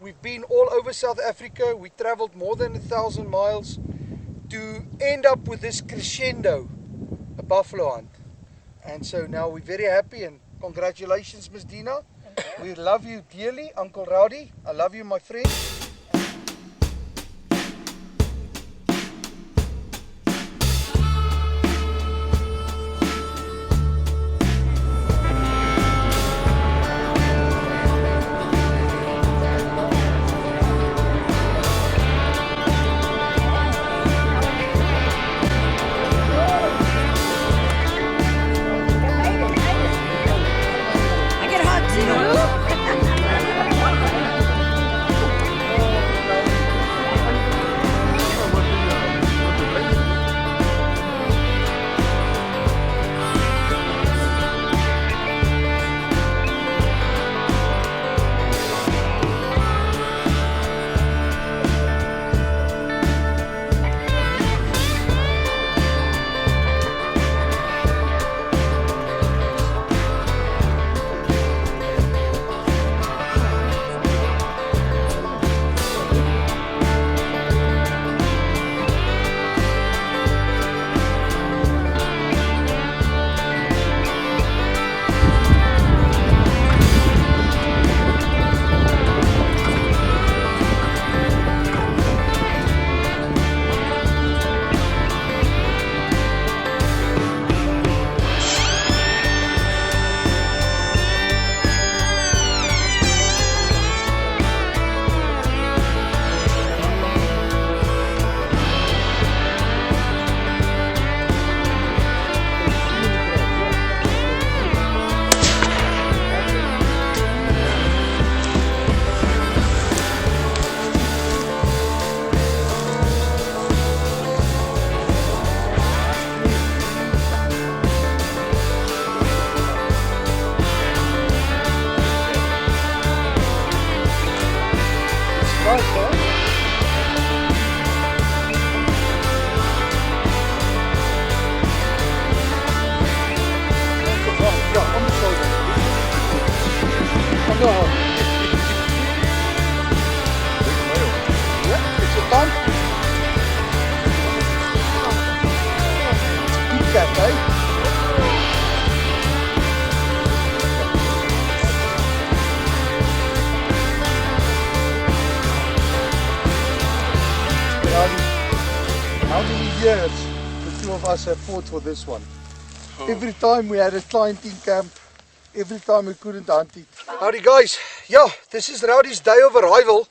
We've been all over South Africa. We traveled more than 1,000 miles to end up with this crescendo, a buffalo hunt. And so now we're very happy, and congratulations, Miss Dena. We love you dearly, Uncle Rowdy. I love you, my friend. How many years the two of us have fought for this one? Every time we had a client in camp, every time we couldn't hunt it. Howdy guys, yeah, this is Rowdy's day of arrival.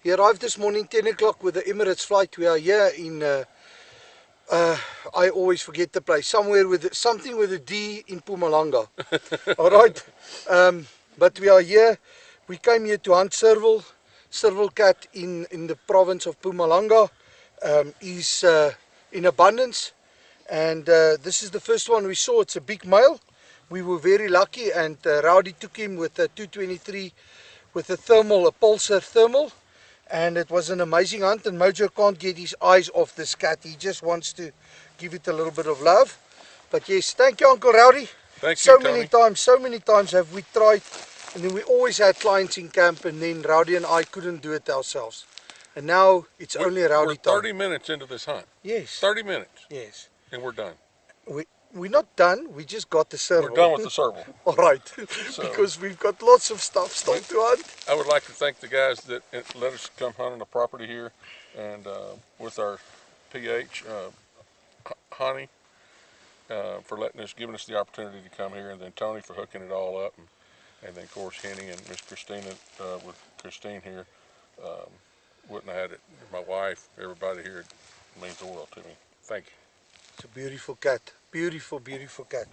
He arrived this morning 10 o'clock with the Emirates flight. We are here in, I always forget the place, somewhere with something with a D in Mpumalanga. Alright, but we are here. We came here to hunt Serval. Serval cat in the province of Mpumalanga. Is in abundance, and this is the first one we saw. It's a big male. We were very lucky, and Rowdy took him with a 223 with a thermal, a pulsar thermal, and it was an amazing hunt. And Mojo can't get his eyes off this cat. He just wants to give it a little bit of love. But yes, thank you, Uncle Rowdy. Thank you, Tony. So many times have we tried, and then we always had clients in camp, and then Rowdy and I couldn't do it ourselves. And now it's only Rowdy time. We're 30 minutes into this hunt. Yes. 30 minutes. Yes. And we're done. We're not done. We just got the serval. We're done with the serval. All right. So, because we've got lots of stuff still to hunt. I would like to thank the guys that let us come hunt on the property here, and with our PH, Honey, for giving us the opportunity to come here, and then Tony for hooking it all up, and then of course Henny and Miss Christina with Christine here. Wouldn't have had it. My wife, everybody here, it means the world to me. Thank you. It's a beautiful cat. Beautiful, beautiful cat.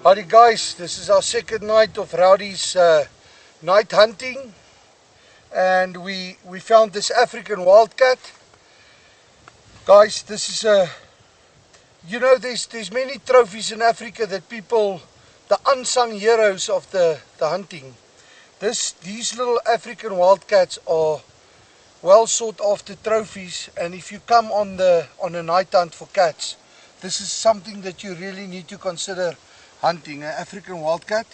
Howdy guys, this is our second night of Rowdy's night hunting, and we found this African wildcat. Guys, this is a, you know, there's many trophies in Africa that people, the unsung heroes of the hunting. These little African wildcats are well sought after trophies, and if you come on a night hunt for cats, this is something that you really need to consider hunting. An African wildcat.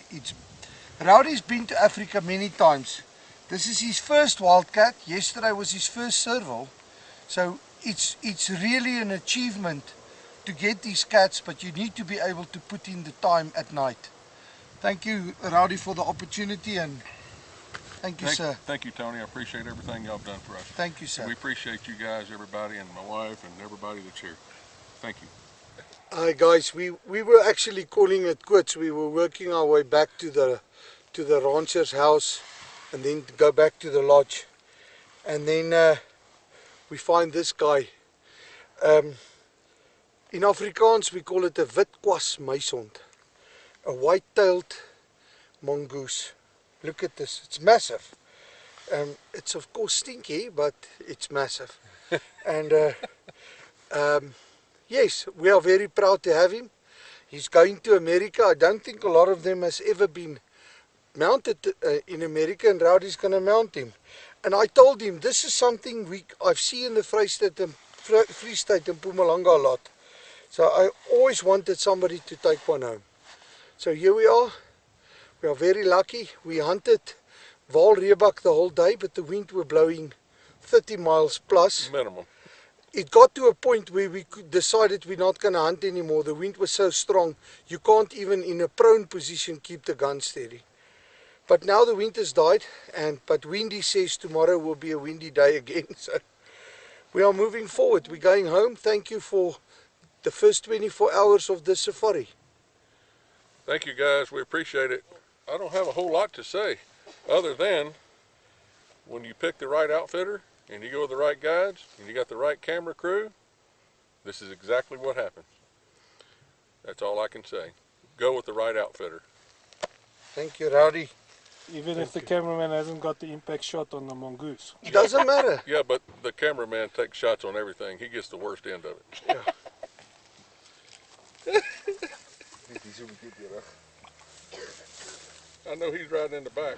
Rowdy's been to Africa many times. This is his first wildcat. Yesterday was his first serval. So it's really an achievement to get these cats, but you need to be able to put in the time at night. Thank you, Rowdy, for the opportunity, and thank you, sir. Thank you, Tony. I appreciate everything y'all have done for us. Thank you, sir. And we appreciate you guys, everybody, and my wife, and everybody that's here. Thank you. Hi guys, we were actually calling it quits. We were working our way back to the rancher's house, and then to go back to the lodge, and then we find this guy. In Afrikaans we call it a witkwas muishond, a white-tailed mongoose. Look at this, it's massive. It's of course stinky, but it's massive. And yes, we are very proud to have him. He's going to America. I don't think a lot of them has ever been mounted in America, and Rowdy's going to mount him. And I told him, this is something I've seen in the Free State and Mpumalanga a lot. So I always wanted somebody to take one home. So here we are. We are very lucky. We hunted Vaal Rhebuck the whole day, but the wind were blowing 30 miles plus. Minimum. It got to a point where we decided we're not going to hunt anymore. The wind was so strong, you can't even in a prone position keep the gun steady. But now the wind has died, but Windy says tomorrow will be a windy day again. So we are moving forward. We're going home. Thank you for the first 24 hours of the safari. Thank you, guys. We appreciate it. I don't have a whole lot to say other than when you pick the right outfitter and you go with the right guides and you got the right camera crew, this is exactly what happens. That's all I can say. Go with the right outfitter. Thank you, Rowdy. Even if the cameraman hasn't got the impact shot on the mongoose. It doesn't matter. Yeah, but the cameraman takes shots on everything. He gets the worst end of it. Yeah. I know he's riding in the back.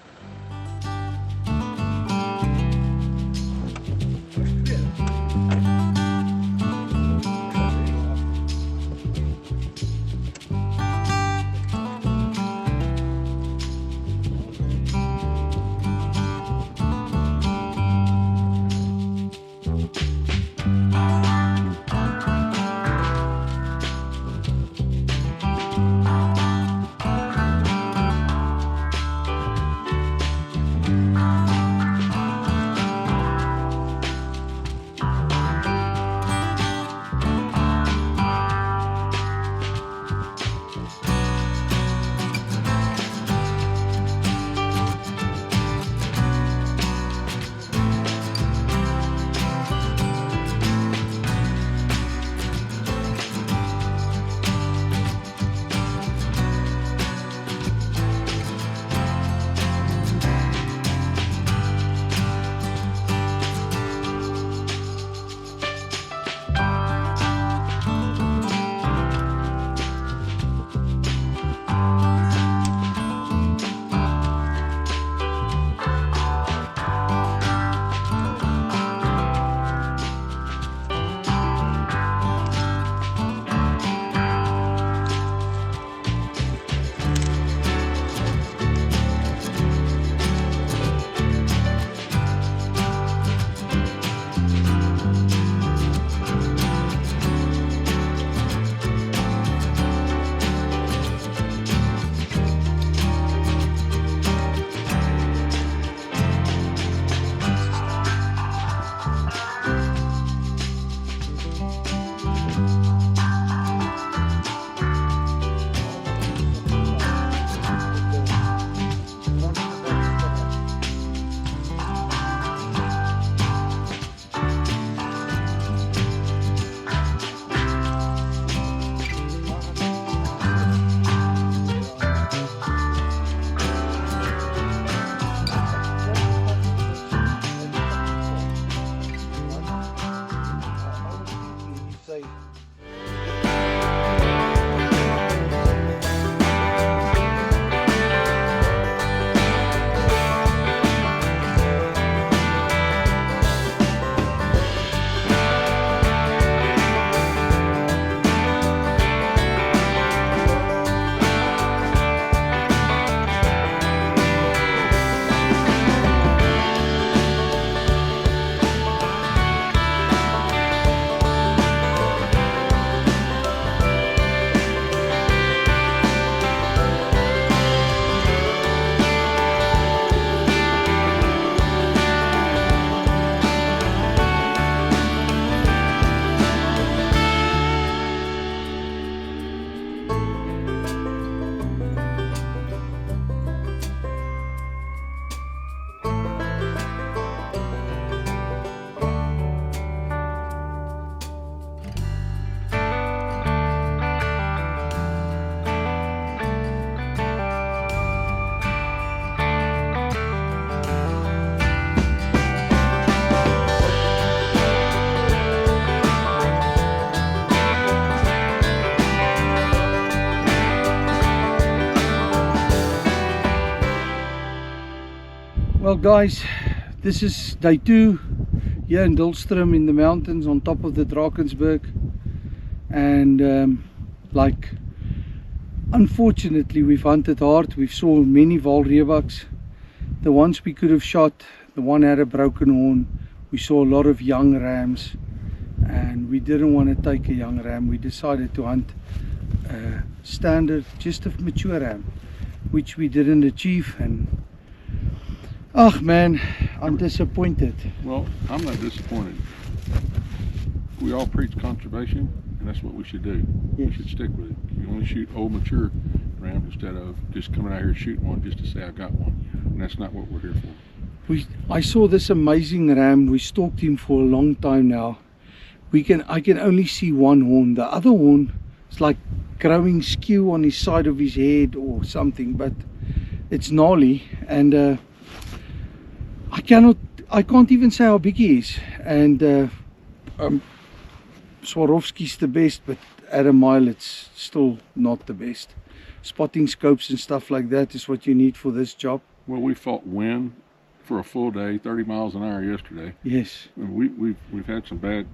Well guys, this is day 2 here in Dullstroom in the mountains on top of the Drakensberg, and unfortunately we've hunted hard. We've saw many Vaal Rhebucks. The ones we could have shot, the one had a broken horn. We saw a lot of young rams, and we didn't want to take a young ram. We decided to hunt standard, just a mature ram, which we didn't achieve. And oh man, I'm disappointed. Well, I'm not disappointed. We all preach conservation, and that's what we should do. Yes. We should stick with it. You only shoot old mature rams instead of just coming out here shooting one just to say I got one. And that's not what we're here for. I saw this amazing ram. We stalked him for a long time now. I can only see one horn. The other horn is like growing skew on his side of his head or something, but it's gnarly, and I can't even say how big he is. And Swarovski's the best, but at a mile it's still not the best. Spotting scopes and stuff like that is what you need for this job. Well, we fought wind for a full day, 30 miles an hour yesterday. Yes. And we've had some bad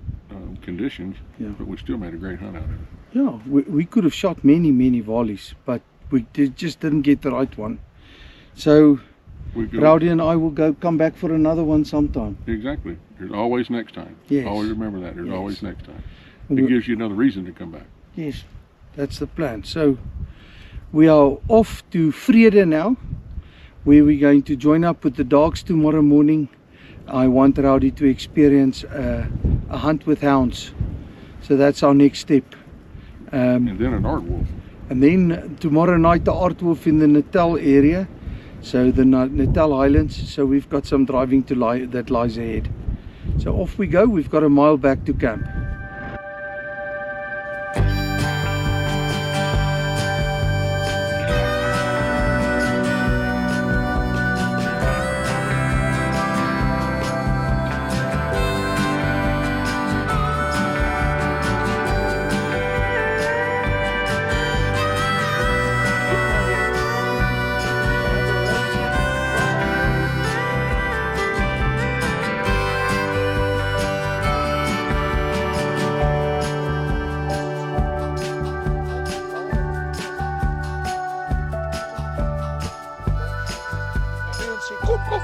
conditions, Yeah. but we still made a great hunt out of it. Yeah, we could have shot many volleys, but we just didn't get the right one. So Rowdy and I will come back for another one sometime. Exactly. There's always next time. Yes. Always remember that. There's Yes. always next time. It gives you another reason to come back. Yes, that's the plan. So we are off to Vrede now, where we're going to join up with the dogs tomorrow morning. I want Rowdy to experience a hunt with hounds. So that's our next step. And then an Aardwolf. And then tomorrow night the Aardwolf in the Natal area, so the Natal Highlands. So we've got some driving that lies ahead. So off we go. We've got a mile back to camp.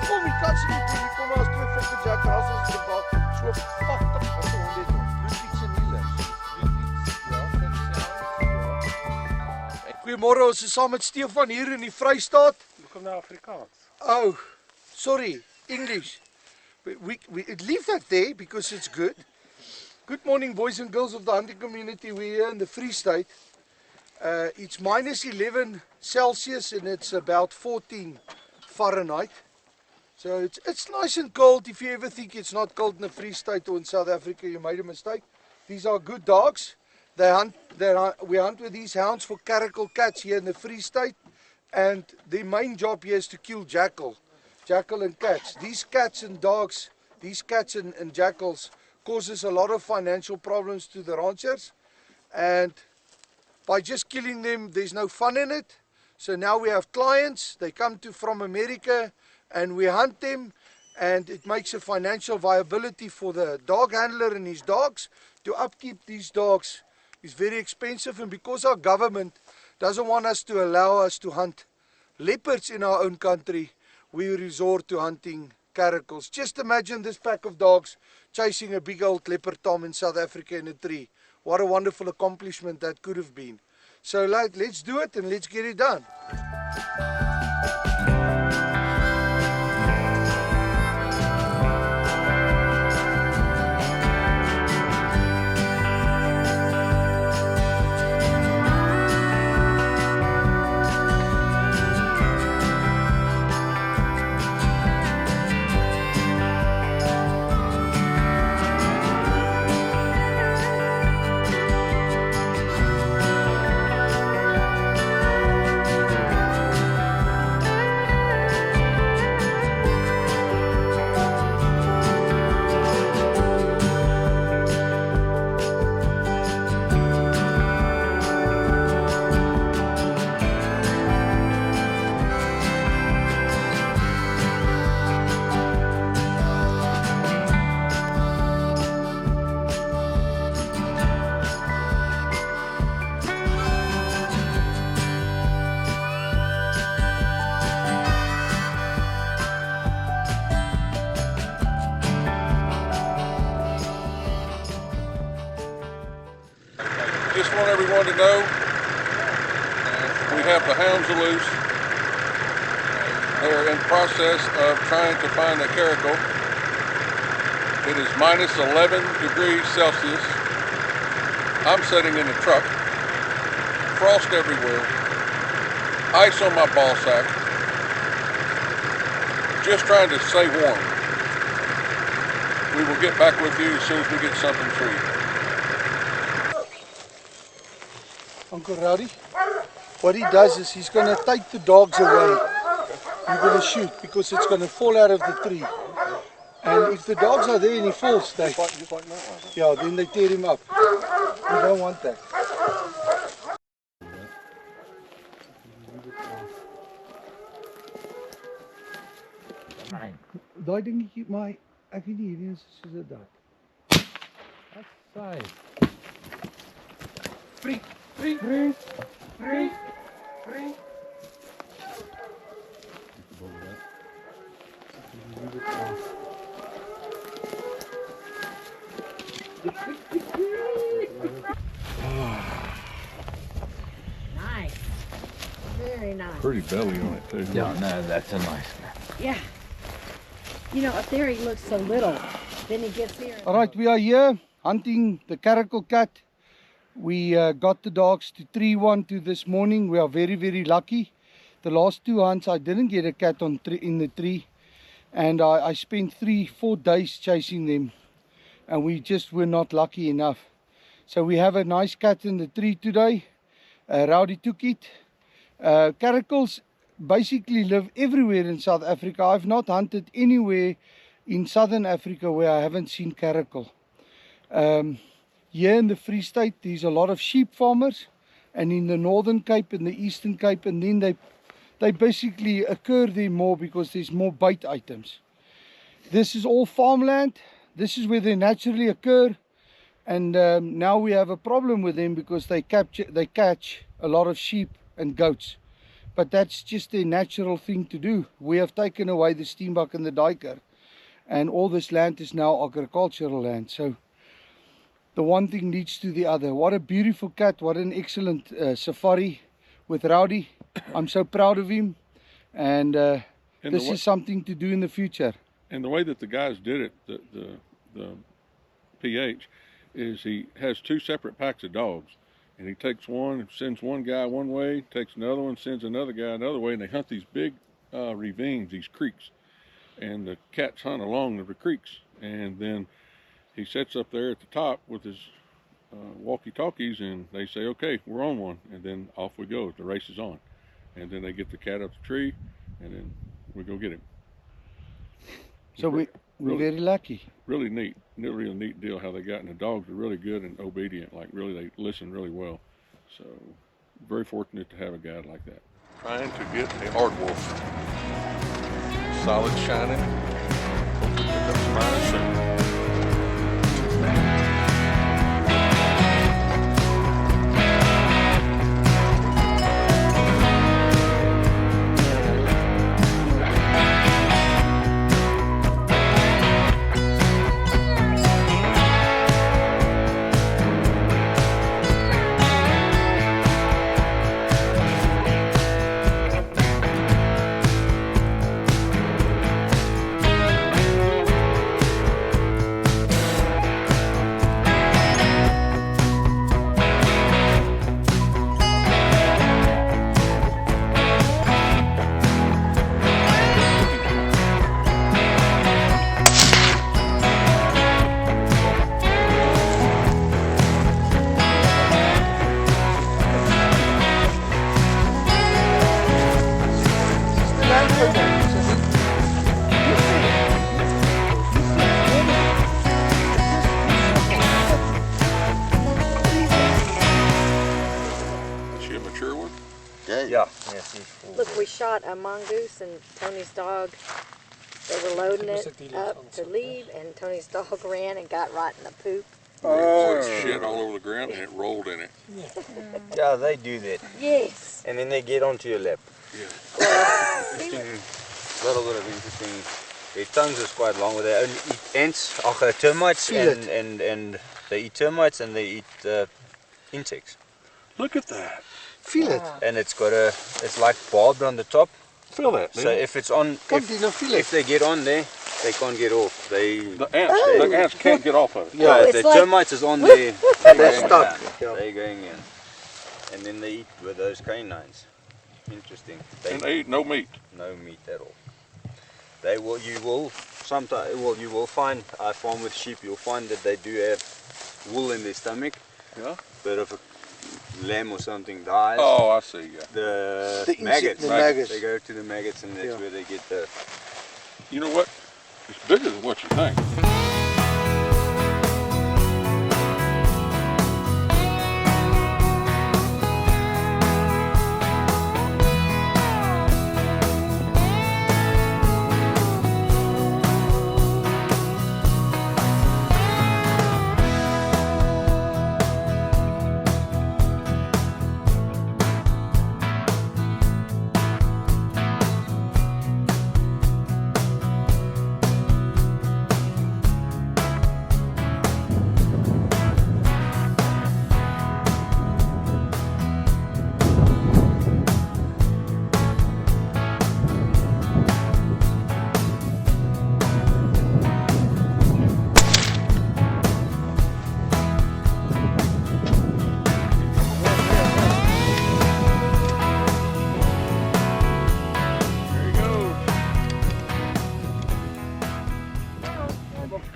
Kom, ik kan ze niet doen. Ik kom als twee fokke jackrassels in de bak. So 80 wat 100 bloedfiets en hielen. Goeiemôre, ons is saam met Stefan hier in die Vrystaat. Kom nou Afrikaans. Oh, sorry, English. We leave that there because it's good. Good morning, boys and girls of the hunting community. We're here in the Free State. It's minus 11 Celsius and it's about 14 Fahrenheit. So it's nice and cold. If you ever think it's not cold in the Free State or in South Africa, you made a mistake. These are good dogs. We hunt with these hounds for Caracal cats here in the Free State, and their main job here is to kill jackal and cats. These cats and dogs, these cats and jackals causes a lot of financial problems to the ranchers, and by just killing them there's no fun in it. So now we have clients, they come from America and we hunt them, and it makes a financial viability for the dog handler and his dogs. To upkeep these dogs is very expensive, and because our government doesn't want us to allow us to hunt leopards in our own country, we resort to hunting caracals. Just imagine this pack of dogs chasing a big old leopard tom in South Africa in a tree. What a wonderful accomplishment that could have been. So let's do it and let's get it done. just want everyone to know we have the hounds loose. They're in process of trying to find the caracal. It is minus 11 degrees Celsius. I'm sitting in the truck. Frost everywhere. Ice on my ball sack. Just trying to stay warm. We will get back with you as soon as we get something for you. Uncle Rowdy, what he does is he's going to take the dogs away. You're going to shoot because it's going to fall out of the tree. And if the dogs are there and he falls, they, yeah, then they tear him up. We don't want that. Daai dingetjie, maar ek weet nie hierdie is soos dit dat. Wat saai. Freak. Nice. Very nice. Pretty belly on it too. Yeah, no, that's a nice one. Yeah. You know, up there he looks so little. Then he gets here. Alright, we are here hunting the Caracal cat. We got the dogs to 3-1 this morning. We are very, very lucky. The last 2 hunts I didn't get a cat in the tree. And I spent 3-4 days chasing them. And we just were not lucky enough. So we have a nice cat in the tree today. Rowdy took it. Caracals basically live everywhere in South Africa. I've not hunted anywhere in Southern Africa where I haven't seen caracal. Here in the Free State there's a lot of sheep farmers, and in the Northern Cape and the Eastern Cape, and then they basically occur there more because there's more bait items. This is all farmland. This is where they naturally occur, and now we have a problem with them because they catch a lot of sheep and goats. But that's just their natural thing to do. We have taken away the steenbok and the duiker, and all this land is now agricultural land. So the one thing leads to the other. What a beautiful cat. What an excellent safari with Rowdy. I'm so proud of him, and this is something to do in the future. And the way that the guys did it, the PH, is he has 2 separate packs of dogs. And he takes one, sends one guy one way, takes another one, sends another guy another way, and they hunt these big ravines, these creeks. And the cats hunt along the creeks. And then he sits up there at the top with his walkie-talkies, and they say, okay, we're on one. And then off we go. The race is on. And then they get the cat up the tree, and then we go get him. So we're very lucky. Really neat. Really a neat deal how they got, and the dogs are really good and obedient. Like really, they listen really well. So very fortunate to have a guide like that. Trying to get the Aardwolf. Solid shining. Hopefully pick up some eyes soon. Yeah. Yes, Look, we shot a mongoose and Tony's dog. They were loading it up to leave, and Tony's dog ran and got right in the poop. Oh, shit all over the ground and it rolled in it. Yeah, they do that. Yes. And then they get onto your lap. Yeah. Little bit of interesting. Their tongues is quite long, but they only eat ants, termites, and they eat termites, and they eat insects. Look at that. Feel it. And it's got it's like barbed on the top. Feel that. So if it's on, Come, Dina, feel it. if they get on there, they can't get off. The ants can't get off of it. Yeah, it's the like- termites is on there. They're stuck. Yeah. They're going in. And then they eat with those canines. Interesting. And they eat no meat. No meat at all. They will. You will sometimes. Well, you will find. I farm with sheep. You'll find that they do have wool in their stomach. Yeah. But if a lamb or something dies, Oh, I see. Yeah. the The maggots. the maggots. They go to the maggots, and that's Yeah. where they get the. You know what? It's bigger than what you think.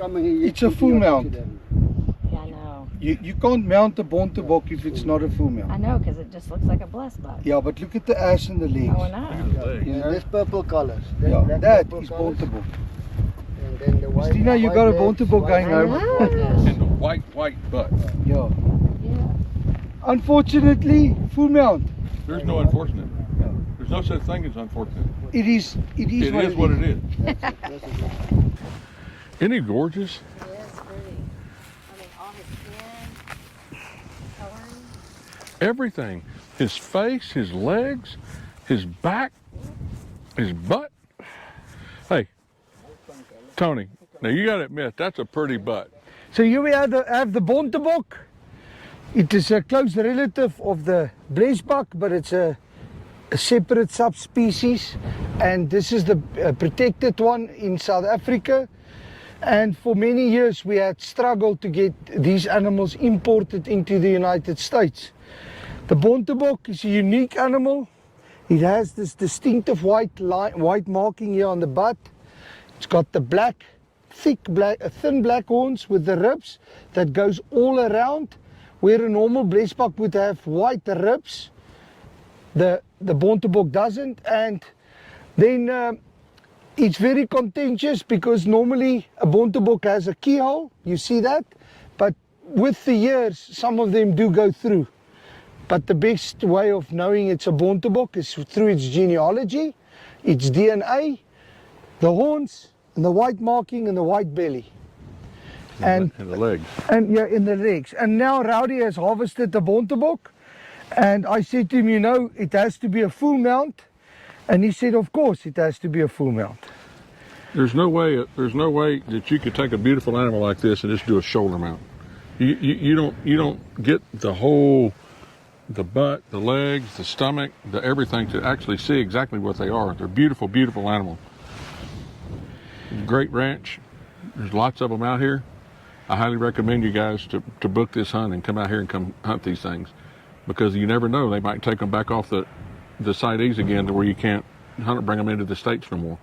It's a full mount. Yeah, I know. You can't mount a Bontebok if it's not a full mount. I know, because it just looks like a blessed bug. Yeah, but look at the ass and the legs. Oh, I know. You know? There's purple colors. Yeah, that is Bontebok. And then the white. Christina, you got a Bontebok going I home? know. And the white butt. Yeah. Yeah. Unfortunately, full mount. There's no unfortunate. There's no such thing as unfortunate. It is What it is. Isn't he gorgeous? He is pretty. I mean, all his skin, coloring. Everything. His face, his legs, his back, his butt. Hey, Tony, now you gotta admit, that's a pretty butt. So here we have the Bontebok. It is a close relative of the Blesbok, but it's a separate subspecies. And this is the protected one in South Africa. And for many years we had struggled to get these animals imported into the United States. The Bontebok is a unique animal. It has this distinctive white marking here on the butt. It's got the thin black horns with the ribs that goes all around. Where a normal Blesbok would have white ribs, the Bontebok doesn't. And then it's very contentious because normally a Bontebok has a keyhole, you see that, but with the years some of them do go through. But the best way of knowing it's a Bontebok is through its genealogy, its DNA, the horns, and the white marking and the white belly. And the legs. And yeah, in the legs. And now Rowdy has harvested the Bontebok, and I said to him, you know, it has to be a full mount. And he said, of course it has to be a full mount. There's no way that you could take a beautiful animal like this and just do a shoulder mount. You don't get the butt, the legs, the stomach, the everything to actually see exactly what they are. They're beautiful, beautiful animal. Great ranch. There's lots of them out here. I highly recommend you guys to book this hunt and come out here and come hunt these things, because you never know, they might take them back off the CITES again to where you can't hunt or bring them into the States no more.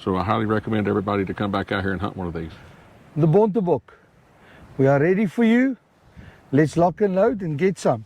So I highly recommend everybody to come back out here and hunt one of these. The Bontebok. We are ready for you. Let's lock and load and get some.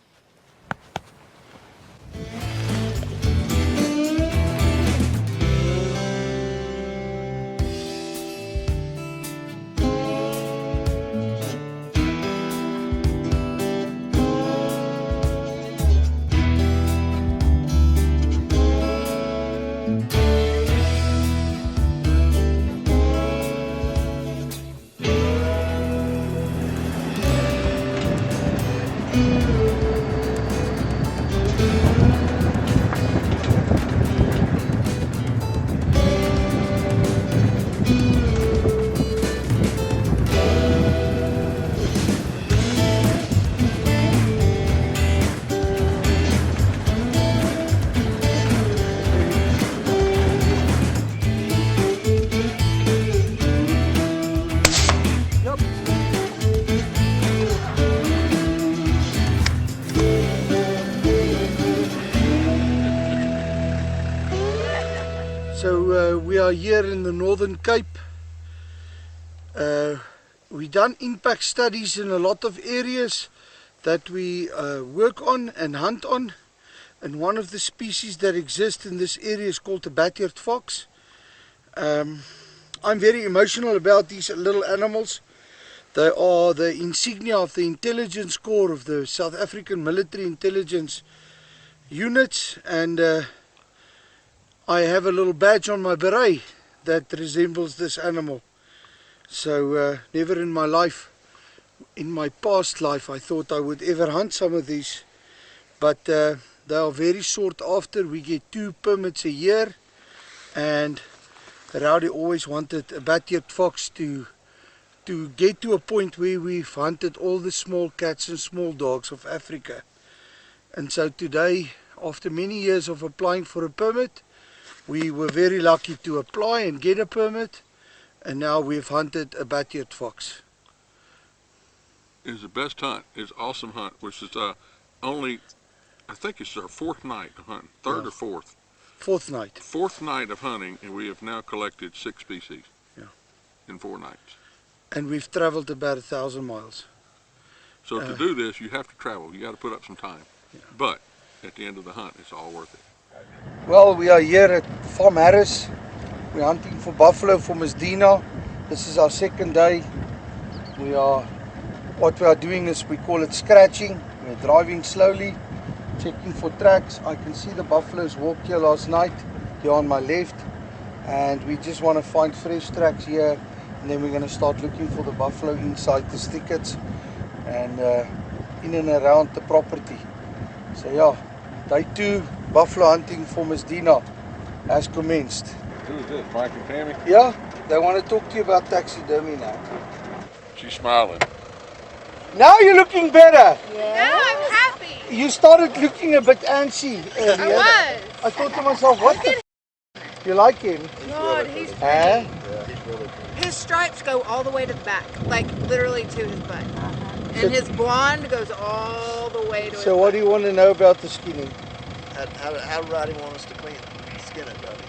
So we are here in the Northern Cape. We've done impact studies in a lot of areas that we work on and hunt on. And one of the species that exist in this area is called the bat-eared fox. I'm very emotional about these little animals. They are the insignia of the intelligence corps of the South African military intelligence units, and I have a little badge on my beret that resembles this animal. So never in my life, in my past life, I thought I would ever hunt some of these, but they are very sought after. We get 2 permits a year, and Rowdy always wanted a bat-eared fox to get to a point where we've hunted all the small cats and small dogs of Africa. And so today, after many years of applying for a permit, we were very lucky to apply and get a permit, and now we've hunted a bat-eared fox. It's the best hunt. It's an awesome hunt, which is only, I think it's our 4th night of hunting, 3rd or 4th. 4th night. 4th night of hunting, and we have now collected 6 species in 4 nights. And we've traveled about 1,000 miles. So to do this, you have to travel. You got to put up some time. But at the end of the hunt, it's all worth it. Well, we are here at Farm Harris. We're hunting for buffalo for Miss Dena. This is our 2nd day. What we are doing is, we call it scratching. We're driving slowly, checking for tracks. I can see the buffaloes walked here last night, here on my left. And we just want to find fresh tracks here. And then we're going to start looking for the buffalo inside the thickets and in and around the property. So yeah, day 2 buffalo hunting for Miss Dena has commenced. Who is this, Mike and Tammy? Yeah, they want to talk to you about taxidermy now. She's smiling. Now you're looking better. Now I'm happy. You started looking a bit antsy earlier. I was. I thought to myself, what the f***? You like him? God, he's pretty. Huh? His stripes go all the way to the back, like literally to his butt. And his blonde goes all the way to his So what do you want to know about the skinning? How Rowdy wants us to clean it? Skin it, Rowdy.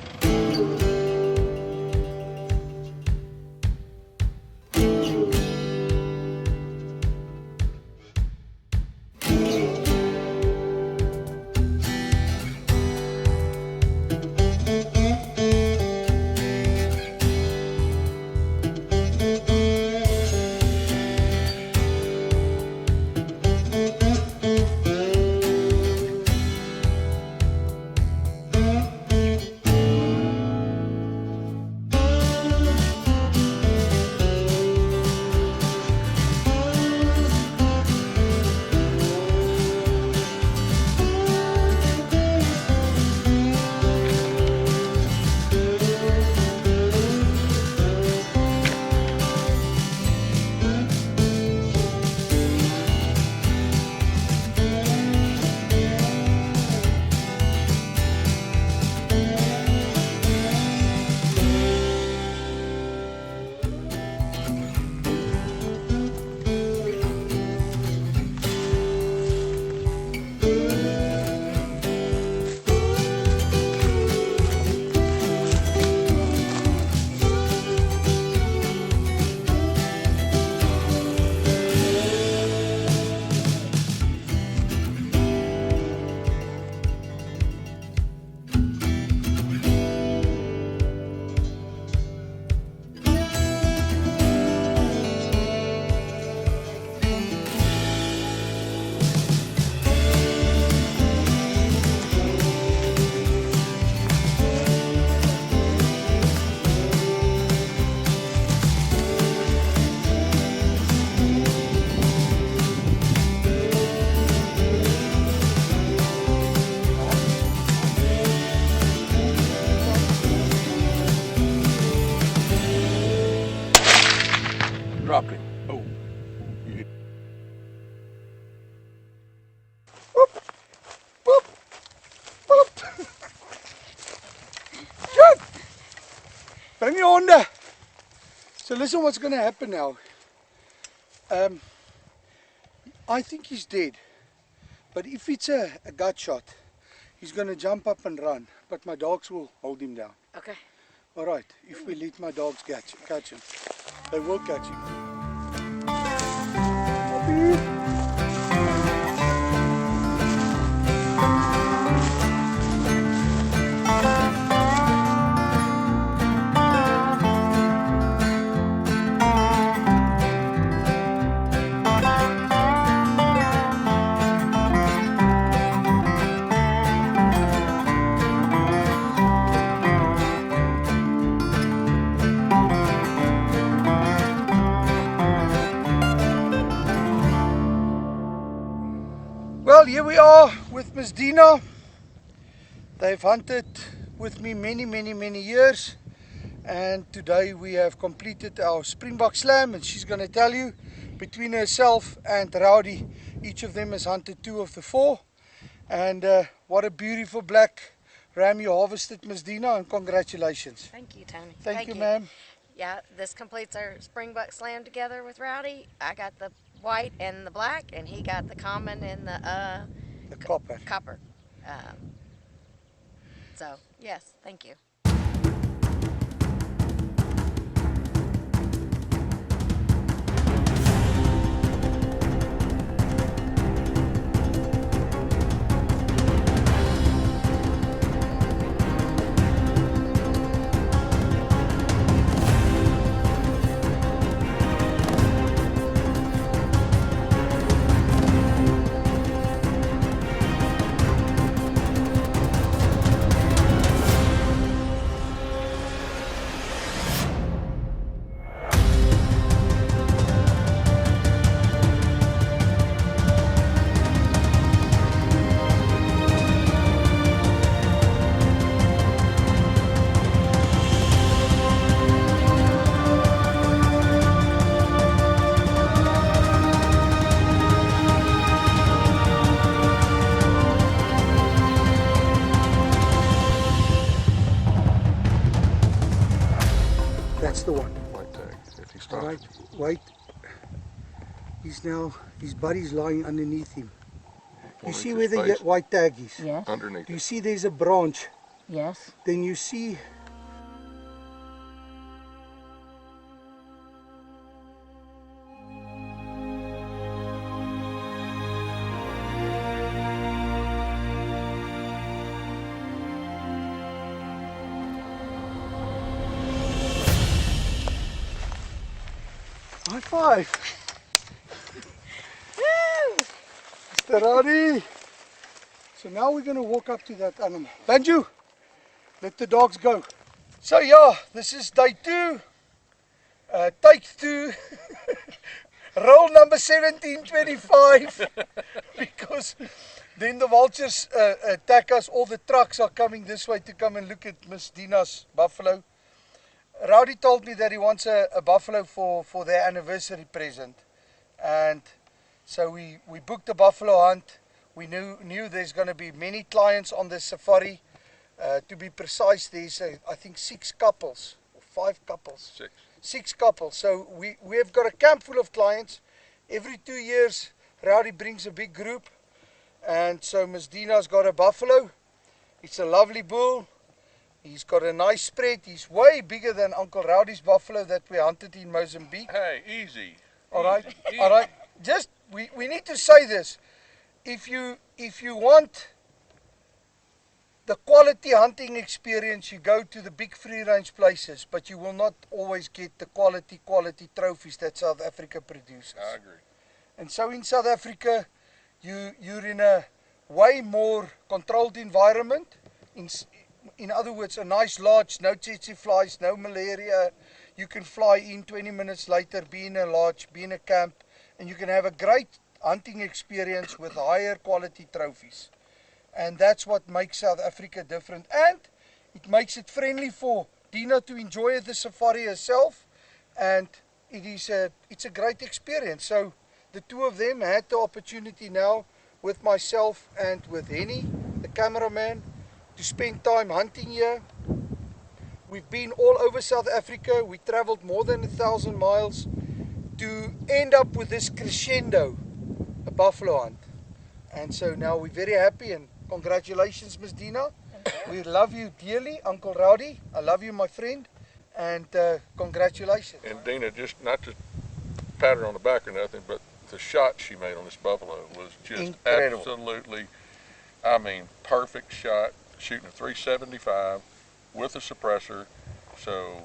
Dropped him. Oh. Boop, boop. Good. Bring your under. So listen what's going to happen now. I think he's dead. But if it's a gut shot, he's going to jump up and run. But my dogs will hold him down. Okay. All right, if we let my dogs catch him, they will catch him. Puppy. Well, here we are with Miss Dena. They've hunted with me many years, and today we have completed our Springbuck slam, and she's going to tell you, between herself and Rowdy, each of them has hunted 2 of the 4, and what a beautiful black ram you harvested, Miss Dena, and congratulations. Thank you, Tony. Thank you, ma'am. Yeah, this completes our Springbuck slam together with Rowdy. I got the white and the black, and he got the common and the copper. So, yes, thank you. That's the one. White tag, if he stops. All right, wait. His buddy's lying underneath him. You see where the white tag is? Yes. Underneath. Do you see there's a branch? Yes. Then you see high five. Mr. Rowdy. So now we're going to walk up to that animal. Banju, let the dogs go. So yeah, this is day 2, take 2, roll number 1725, because then the vultures attack us. All the trucks are coming this way to come and look at Miss Dena's buffalo. Rowdy told me that he wants a buffalo for their anniversary present, and so we booked a buffalo hunt. We knew there's going to be many clients on this safari. To be precise, there's I think 6 couples, or 5 couples. 6 couples. So we have got a camp full of clients. Every 2 years, Rowdy brings a big group, and so Miss Dena's got a buffalo. It's a lovely bull. He's got a nice spread. He's way bigger than Uncle Rowdy's buffalo that we hunted in Mozambique. Hey, easy. All right, Easy. all right. Just we need to say this. If you want the quality hunting experience, you go to the big free range places, but you will not always get the quality trophies that South Africa produces. I agree. And so in South Africa, you're in a way more controlled environment. In other words, a nice lodge, no tsetse flies, no malaria. You can fly in 20 minutes later, be in a lodge, be in a camp, and you can have a great hunting experience with higher quality trophies. And that's what makes South Africa different. And it makes it friendly for Dena to enjoy the safari herself. And it's a great experience. So the 2 of them had the opportunity now with myself and with Henny, the cameraman, to spend time hunting here. We've been all over South Africa. We traveled more than 1,000 miles to end up with this crescendo, a buffalo hunt. And so now we're very happy, and congratulations, Miss Dena. We love you dearly, Uncle Rowdy. I love you, my friend, and congratulations. And Dena, just not to pat her on the back or nothing, but the shot she made on this buffalo was just Incredible. absolutely, I mean, perfect shot. Shooting a 375 with a suppressor. So,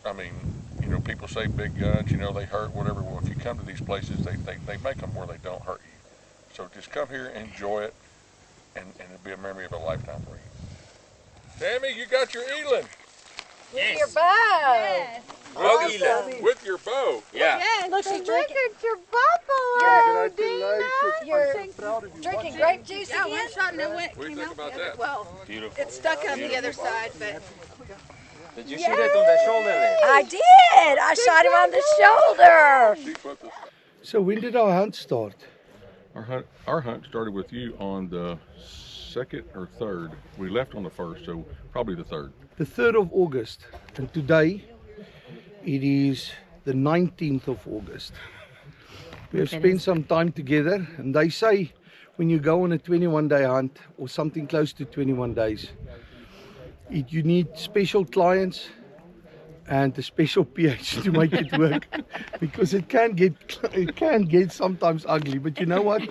I mean, you know, people say big guns, you know, they hurt, whatever. Well, if you come to these places, they make them where they don't hurt you. So just come here, enjoy it, and it'll be a memory of a lifetime for you. Tammy, you got your eland. With your bow. Yes. Awesome. With your bow. Yeah. Yes. Look, she's drinking. at your buffalo, You're You're drinking grape juice Yeah, again? one shot and it What do you came think out about the other. that? Well, Beautiful. it's stuck on the other side, but Did you shoot it on the shoulder there? I did. I shot him on the shoulder. She put the- So when did our hunt start? Our hunt started with you on the 2nd or 3rd. We left on the 1st, so probably the 3rd. The 3rd of August. And today, it is the 19th of August. We have spent some time together, and they say when you go on a 21-day hunt or something close to 21 days, you need special clients and a special pH to make it work, because it can get sometimes ugly. But you know what?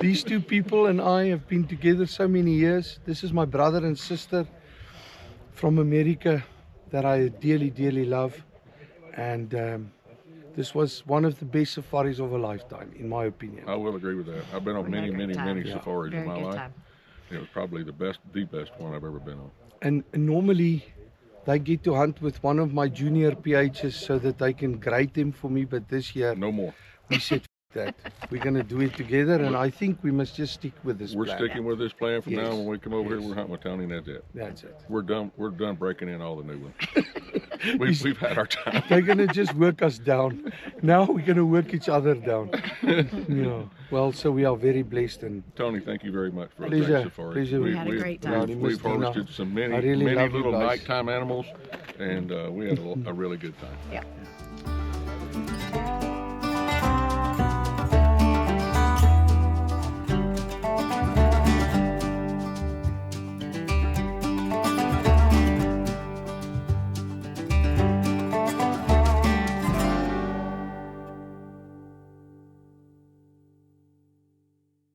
These two people and I have been together so many years. This is my brother and sister from America that I dearly, dearly love, and this was one of the best safaris of a lifetime, in my opinion. I will agree with that. I've been on many, many, many safaris in my life. time. It was probably the best one I've ever been on. And normally they get to hunt with one of my junior PHs so that they can grade them for me, but this year No more. we said that we're going to do it together, and I think we must just stick with this We're plan. sticking with this plan from Yes. now on. When we come over Yes. here, we're hunting with Tony, and that's it. That's it. We're done breaking in all the new ones. We've had our time. They're going to just work us down. Now we're going to work each other down. Yeah. Well, so we are very blessed, and Tony, thank you very much for a Pleasure, great safari. pleasure. We had a great time. We've harvested some I many really love you little guys. nighttime animals, and we had a really good time. Yeah.